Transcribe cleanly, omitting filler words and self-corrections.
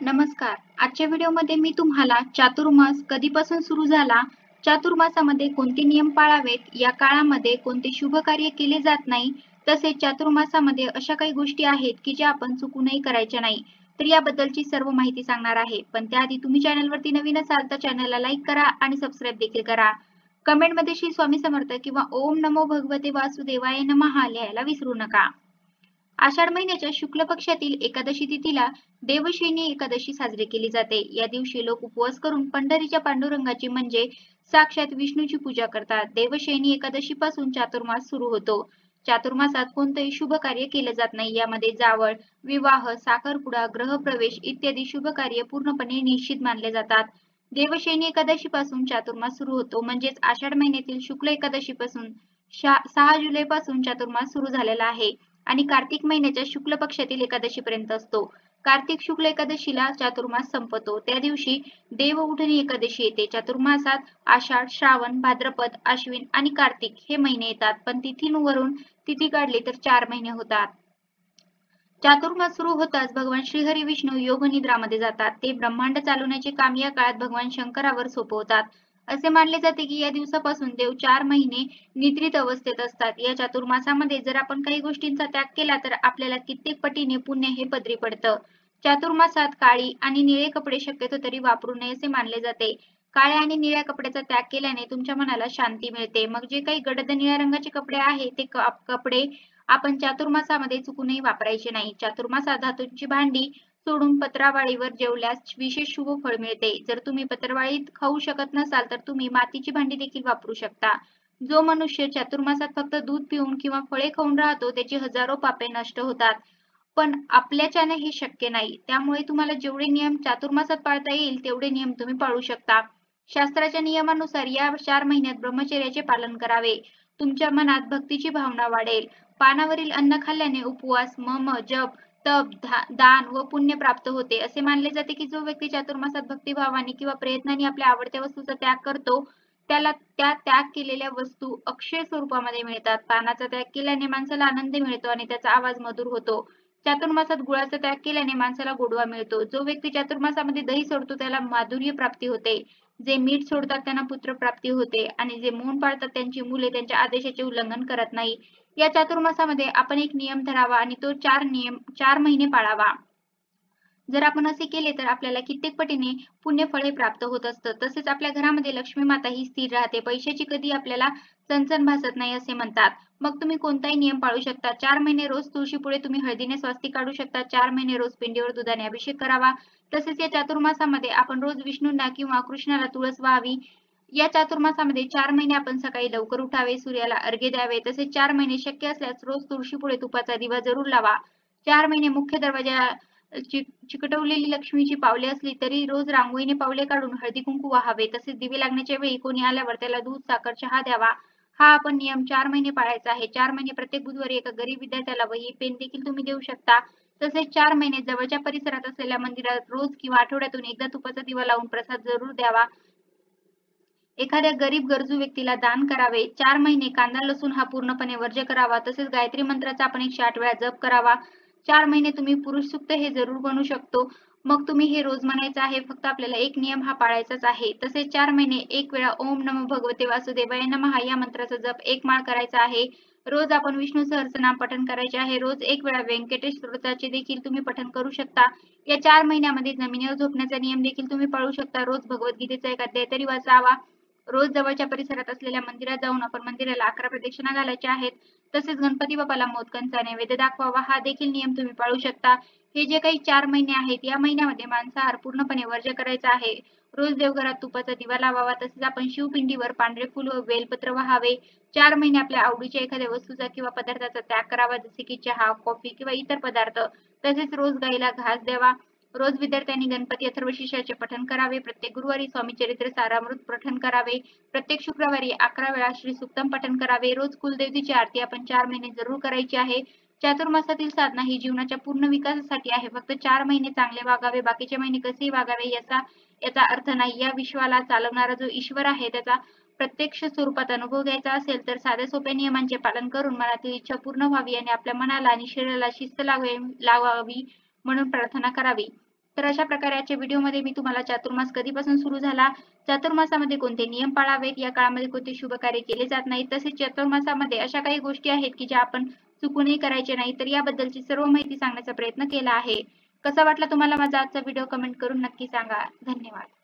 नमस्कार. आजच्या व्हिडिओमध्ये मी तुम्हाला चातुर्मास कधीपासून सुरू झाला, चातुर्मासामध्ये कोणते नियम पाळावेत, या काळामध्ये कोणते शुभ कार्य केले जात नाही, तसेच चातुर्मासामध्ये अशा काही गोष्टी आहेत की ज्या आपण चुकूनही करायच्या नाही. तर याबद्दलची सर्व माहिती सांगणार आहे. पण त्याआधी तुम्ही चॅनलवरती नवीन असाल तर चॅनलला लाईक करा आणि सबस्क्राईब देखील करा. कमेंटमध्ये श्री स्वामी समर्थ किंवा ओम नमो भगवते वासुदेवाय नमः लिहायला विसरू नका. आषाढ महिन्याच्या शुक्ल पक्षातील एकादशी तिथीला देवशयनी एकादशी साजरी केली जाते. या दिवशी लोक उपवास करून पंढरीच्या पांडुरंगाची म्हणजे साक्षात विष्णूची पूजा करतात. देवशयनी एकादशी पासून चातुर्मास सुरू होतो. चातुर्मासात कोणतेही शुभ कार्य केले जात नाही. यामध्ये जावळ, विवाह, साखरपुडा, ग्रहप्रवेश इत्यादी शुभ कार्य पूर्णपणे निश्चित मानले जातात. देवशयनी एकादशी पासून चातुर्मास सुरू होतो, म्हणजेच आषाढ महिन्यातील शुक्ल एकादशी पासून 6 जुलै पासून चातुर्मास सुरू झालेला आहे आणि कार्तिक महिन्याच्या शुक्ल पक्षातील एकादशी पर्यंत असतो. कार्तिक शुक्ल एकादशीला चातुर्मास संपतो. त्या दिवशी देवउठणी एकादशी येते. चातुर्मासात आषाढ, श्रावण, भाद्रपद, आश्विन आणि कार्तिक हे महिने येतात, पण तिथींवरून तिथी काढली तर 4 महिने होतात. चातुर्मास सुरू होताच भगवान श्रीहरी विष्णू योग निद्रामध्ये जातात. ते ब्रह्मांड चालवण्याचे काम या काळात भगवान शंकरावर सोपवतात. असे मानले जाते की या दिवसापासून देव 4 महिने निद्रित अवस्थेत असतात. या चातुर्मासामध्ये जर आपण काही गोष्टींचा त्याग केला तर आपल्याला कित्येक पटीने पुण्य हे पदरी पडतं. चातुर्मासात काळी आणि निळे कपडे शक्यतो तरी वापरू नये असे मानले जाते. काळ्या आणि निळ्या कपड्याचा त्याग केल्याने तुमच्या मनाला शांती मिळते. मग जे काही गडद निळ्या रंगाचे कपडे आहेत ते कपडे आपण चातुर्मासामध्ये चुकूनही वापरायचे नाही. चातुर्मासात धातूची भांडी सोडून पत्रावळीवर जेवल्यास विशेष शुभ फळ मिळते. जर तुम्ही पत्रावळीत खाऊ शकत नसाल तर तुम्ही मातीची भांडी देखील वापरू शकता. जो मनुष्य चातुर्मासात फक्त दूध पिऊन किंवा फळे खाऊन राहतो त्याची हजारो पापे नष्ट होतात. पण आपल्याच्याने हे शक्य नाही. त्यामुळे तुम्हाला जेवढे नियम चातुर्मासात पाळता येईल तेवढे नियम तुम्ही पाळू शकता. शास्त्राच्या नियमानुसार या 4 महिन्यात ब्रह्मचर्याचे पालन करावे. तुमच्या मनात भक्तीची भावना वाढेल. पानावरील अन्न खाल्ल्याने उपवास, मम, जप, तप, दान व पुण्य प्राप्त होते. असे मानले जाते की जो व्यक्ती चातुर्मासात भक्तिभावाने किंवा प्रयत्नाने आपल्या आवडत्या वस्तूचा त्याग करतो त्याला त्या त्याग केलेल्या वस्तू अक्षय स्वरूपामध्ये मिळतात. पानाचा त्याग केल्याने माणसाला आनंद मिळतो आणि त्याचा आवाज मधुर होतो. चातुर्मासात गुळाचा त्याग केल्याने माणसाला गोडवा मिळतो. जो व्यक्ती चातुर्मासामध्ये दही सोडतो त्याला माधुर्य प्राप्ती होते. जे मीठ सोडतात त्यांना पुत्र प्राप्ती होते आणि जे मौन पाळतात त्यांची मुले त्यांच्या आदेशाचे उल्लंघन करत नाही. या चातुर्मासामध्ये आपण एक नियम धरावा आणि तो 4 महिने पाळावा. जर आपण असे केले तर आपल्याला कित्येक पटीने पुण्यफळ हे प्राप्त होत असतं. तसेच आपल्या घरामध्ये लक्ष्मी माता ही स्थिर राहते. पैशाची कधी आपल्याला चणचण भासत नाही असे म्हणतात. मग तुम्ही कोणताही नियम पाळू शकता. 4 महिने रोज तुळशीपुढे तुम्ही हळदीने स्वस्तिक काढू शकता. 4 महिने रोज पिंडीवर दुधाने अभिषेक करावा. तसेच या चातुर्मासामध्ये आपण रोज विष्णूंना किंवा कृष्णाला तुळस वाहावी. या चातुर्मासामध्ये 4 महिने आपण सकाळी लवकर उठावे, सूर्याला अर्घ्य द्यावे. तसेच 4 महिने शक्य असल्यास रोज तुळशीपुढे तुपाचा दिवा जरूर लावा. 4 महिने मुख्य दरवाजा चिकटवलेली लक्ष्मीची पावले असली तरी रोज रांगोळीने पावले काढून हळदी कुंकू वाहावे. तसेच दिवे लागण्याच्या वेळी कोणी आल्यावर त्याला दूध, साखर, चहा द्यावा. हा आपण नियम 4 महिने पाळायचा आहे. 4 महिने प्रत्येक बुधवारी एका गरीब विद्यार्थ्याला वही, पेन देखील तुम्ही देऊ शकता. तसेच 4 महिने जवळच्या परिसरात असलेल्या मंदिरात रोज किंवा आठवड्यातून एकदा तुपाचा दिवा लावून प्रसाद जरूर द्यावा. एखाद्या गरीब गरजू व्यक्तीला दान करावे. 4 महिने कांदा लसूण हा पूर्णपणे वर्ज्य करावा. तसेच गायत्री मंत्राचा आपण 108 वेळा जप करावा. 4 महिने तुम्ही पुरुष सूक्त हे जरूर बनवू शकतो. मग तुम्ही हे रोज म्हणायचं आहे. फक्त आपल्याला एक नियम हा पाळायचाच आहे. तसेच 4 महिने एक वेळा ओम नमो भगवते वासुदेवाय नमः या मंत्राचा जप 1 माळ करायचा आहे. रोज आपण विष्णू सहस्त्रनाम पठण करायचे आहे. रोज 1 वेळा व्यंकटेश स्तोत्राचे देखील तुम्ही पठण करू शकता. या 4 महिन्यामध्ये जमिनीवर झोपण्याचा नियम देखील तुम्ही पाळू शकता. रोज भगवद्गीतेचा एक अध्याय तरी वाचावा. रोज जवळच्या परिसरात असलेल्या मंदिरात जाऊन आपण मंदिराला 11 प्रदक्षिणा घालायच्या आहेत. तसेच गणपती बाप्पाला मोदकांचा नैवेद्य दाखवावा. हा देखील नियम तुम्ही पाळू शकता. हे जे काही 4 महिने आहेत या महिन्यामध्ये मांसाहार पूर्णपणे वर्ज्य करायचा आहे. रोज देवघरात तुपाचा दिवा लावावा. तसेच आपण शिवपिंडीवर पांढरे फूल व बेलपत्र वाहावे. 4 महिने आपल्या आवडीच्या एखाद्या वस्तूचा किंवा पदार्थाचा त्याग करावा, जसे की चहा, कॉफी किंवा इतर पदार्थ. तसेच रोज गाईला घास द्यावा. रोज विद्यार्थ्यांनी गणपती अथर्वशीर्षाचे पठण करावे. प्रत्येक गुरुवारी स्वामी चरित्र सारामृत पठण करावे. प्रत्येक शुक्रवारी 11 वेळा श्री सुक्तम पठण करावे. रोज कुलदेवतेची आरती आपण 4 महिने जरूर करायची आहे. चातुर्मासातील साधना ही जीवनाच्या पूर्ण विकासासाठी आहे. फक्त 4 महिने चांगले वागावे, बाकीचे महिने कसेही वागावे याचा अर्थ नाही. या विश्वाला चालवणारा जो ईश्वर आहे त्याचा प्रत्यक्ष स्वरूपात अनुभव घ्यायचा असेल तर साध्या सोप्या नियमांचे पालन करून मनातील इच्छा पूर्ण व्हावी आणि आपल्या मनाला आणि शरीराला शिस्त लावावी म्हणून प्रार्थना करावी. तर अशा प्रकारे आजच्या व्हिडिओमध्ये मी तुम्हाला चातुर्मास कधीपासून सुरू झाला, चातुर्मासामध्ये कोणते नियम पाळावेत, या काळामध्ये कोणते शुभ कार्य केले जात नाही, तसेच चातुर्मासामध्ये अशा काही गोष्टी आहेत की ज्या आपण चुकूनही करायचे नाही, तर याबद्दलची सर्व माहिती सांगण्याचा प्रयत्न केला आहे. कसा वाटला तुम्हाला माझा आजचा व्हिडिओ कमेंट करून नक्की सांगा. धन्यवाद.